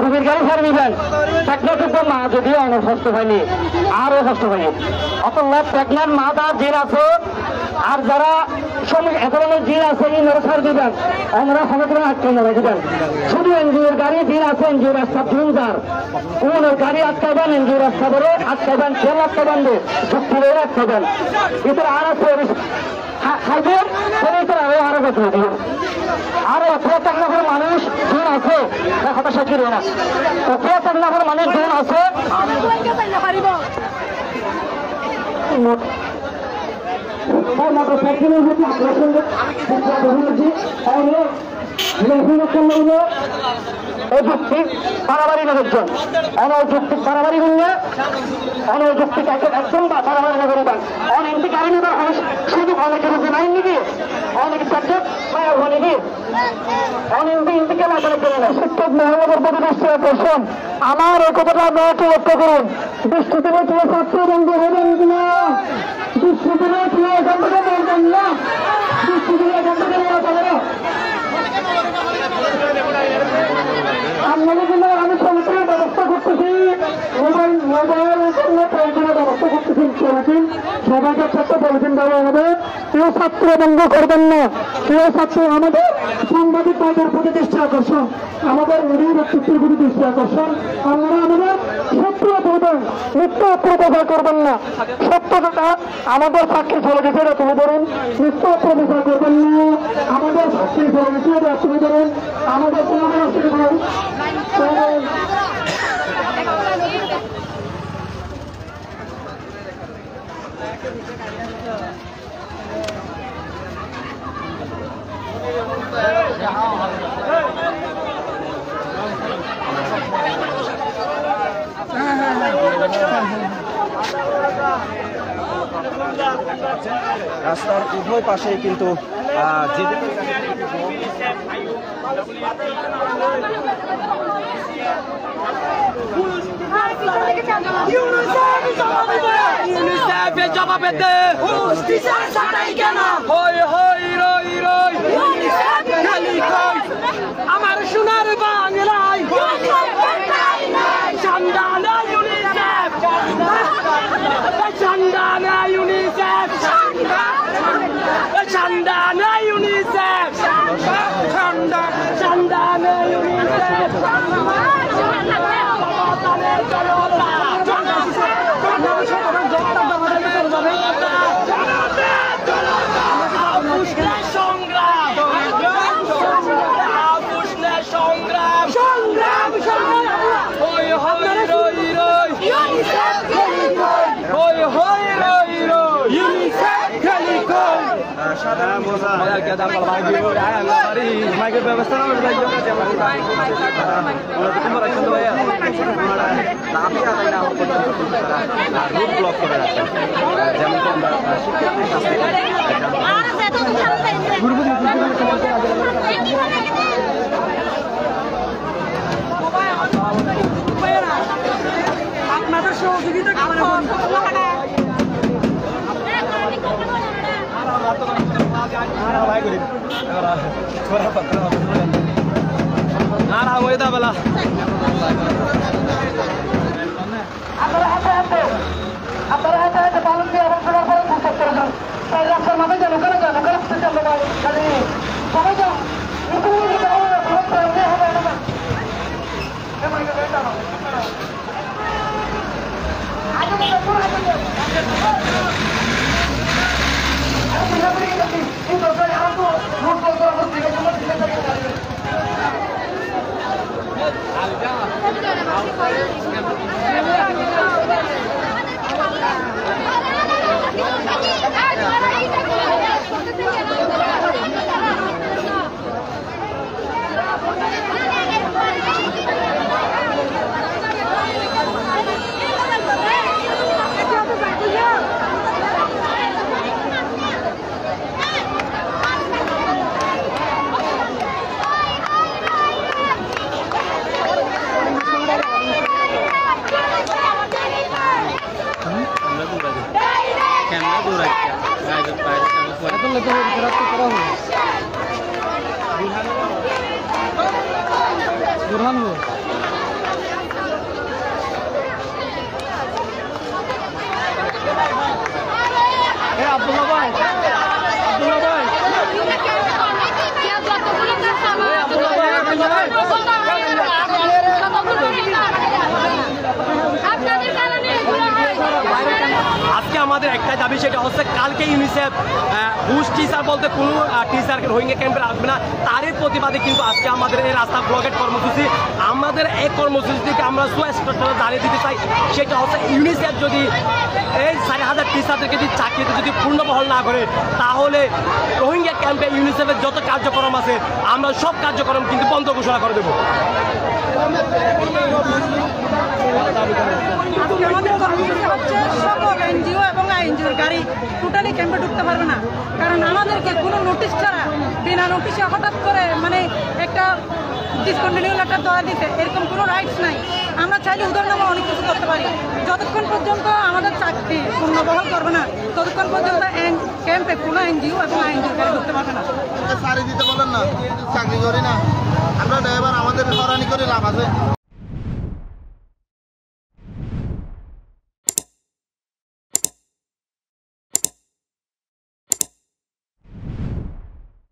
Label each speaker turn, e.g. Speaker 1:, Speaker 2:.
Speaker 1: রুগীর গাড়ি ছাড় দিবেন। টেকনোটুকু মা যদিও অনেক কষ্ট হয়নি, আরও কষ্ট হয়নি। অতএব প্রেগনেন্ট মা তার জিন আছে, আর যারা এ ধরনের জিন আছে ইনারা ছাড় দিবেন, ওনারা সমগ্র আটকে নেবে দিবেন। শুধু এনজিওর গাড়ি জিন আছে, এনজিও রাস্তা তিনবার কোনের গাড়ি আটকাবেন, এনজিও রাস্তা ধরে আটকাবেন, ট্রেন আটকাবেন, চুক্তি ধরে আটকাবেন। এদের আর আছে খাইবেন, আরো কথা দিবেন। আরো তিয়াত্তর মানুষ গুণ আছে, হতাশা ছিল না। তিয়াত্তর মানুষ গুণ আছে। মোটরসাইকেলের প্রতি আকর্ষণ অযৌক্তিক বাড়াবাড়ি লোকজন, অনযৌক্তিক বাড়াবাড়ি করলে অনযৌক্তিক একদম বাড়াবাড়ি না করিবেন। অনেকটি গাড়ি নেবার শুধু অনেকের উপরে নাই নাকি, অনেক সাবজেক্ট অনেকে অনেক ইন্দিকে লাগালে করে না। শিক্ষক মহলের প্রতি দৃষ্টি আকর্ষণ। আমার এই কথাটা আপনাকে লক্ষ্য করুন। দৃষ্টিতে তুলে ছাত্র বন্ধু হবেন কিনা, দৃষ্টিতে তুলে এখান থেকে বলবেন না, দৃষ্টিতে এখান থেকে নেওয়া যাবে না। আপনাদের জন্য আমি সমিতির ব্যবস্থা করতেছি, মোবাইল প্রয়োজনীয় ব্যবস্থা করতেছি। সবাইকে একটা পলিথিন দেওয়া হবে। কেউ ছাত্র বন্ধ করবেন না, কেউ ছাত্র আমাদের সাংবাদিক ভাইদের প্রতি দৃষ্টি আকর্ষণ, আমাদের মিডিয়া ব্যক্তিত্বের প্রতি দৃষ্টি আকর্ষণ। আপনারা আমাদের সত্য বলবেন, মিথ্য অপপ্রচার করবেন না। সত্য কথা আমাদের সাক্ষী চলে গেছে এটা তুলে ধরুন, মিথ্য অপপ্রচার করবেন না। আমাদের সাক্ষী চলে গেছে এটা তুলে ধরুন, আমাদের
Speaker 2: রাস্তার উভয় পাশেই কিন্তু
Speaker 3: আমার সোনার বাংলায় চান্দানা ইউনিসেফ, চান্দানা ইউনিসেফ, চান্দানা ইউনিসেফ, চান্দানা ইউনিসেফ।
Speaker 2: ব্যবস্থা ব্লক করে রাখেন, যেমন
Speaker 3: আপনাদের সহযোগিতা
Speaker 2: বেলা
Speaker 1: আপনারা হাতে হাতে পালন দিয়ে এবং সবার পরে সুস্থ করে যান। তাই রাস্তার মাথায় যান, ওখানে যান, ওখানে সবাই যান।
Speaker 3: बुरहान हो
Speaker 4: আমাদের একটাই দাবি, সেটা হচ্ছে কালকে ইউনিসেফ ঘুষ টিচার বলতে কোনো টিচারকে রোহিঙ্গা ক্যাম্পে রাখবে না, তারই প্রতিবাদে কিন্তু আজকে আমাদের এই রাস্তা ব্লকেট কর্মসূচি। আমাদের এই কর্মসূচি থেকে আমরা সুস্পষ্ট দাঁড়িয়ে দিতে চাই, সেটা হচ্ছে ইউনিসেফ যদি এই 4,000 টিচারদেরকে যদি চাকরিতে যদি পূর্ণবহাল না করে, তাহলে রোহিঙ্গা ক্যাম্পে ইউনিসেফের যত কার্যক্রম আছে আমরা সব কার্যক্রম কিন্তু বন্ধ ঘোষণা করে দেবো।
Speaker 5: আজকে আমাদের কর্মসূচি হচ্ছে সকল এনজিও এবং আইএনজিওর গাড়ি টোটালি ক্যাম্পে ঢুকতে পারবে না, কারণ আমাদেরকে কোনো নোটিশ ছাড়া বিনা নোটিশে হঠাৎ করে মানে একটা ডিসকন্টিনিউ লেটার দেওয়া দিতে, এরকম কোনো রাইটস নাই। আমরা চাইলে উদাহরণ অনেক কিছু করতে পারি, যতক্ষণ পর্যন্ত আমাদের চাকরি পূর্ণবহাল করবে না ততক্ষণ পর্যন্ত ক্যাম্পে কোনো এনজিও এবং আইএনজিওর গাড়ি ঢুকতে পারবে না।
Speaker 6: সারি দিতে বলেন না, চাকরি করি না আমরা, ড্রাইভার আমাদের হরানি করে লাভ আছে।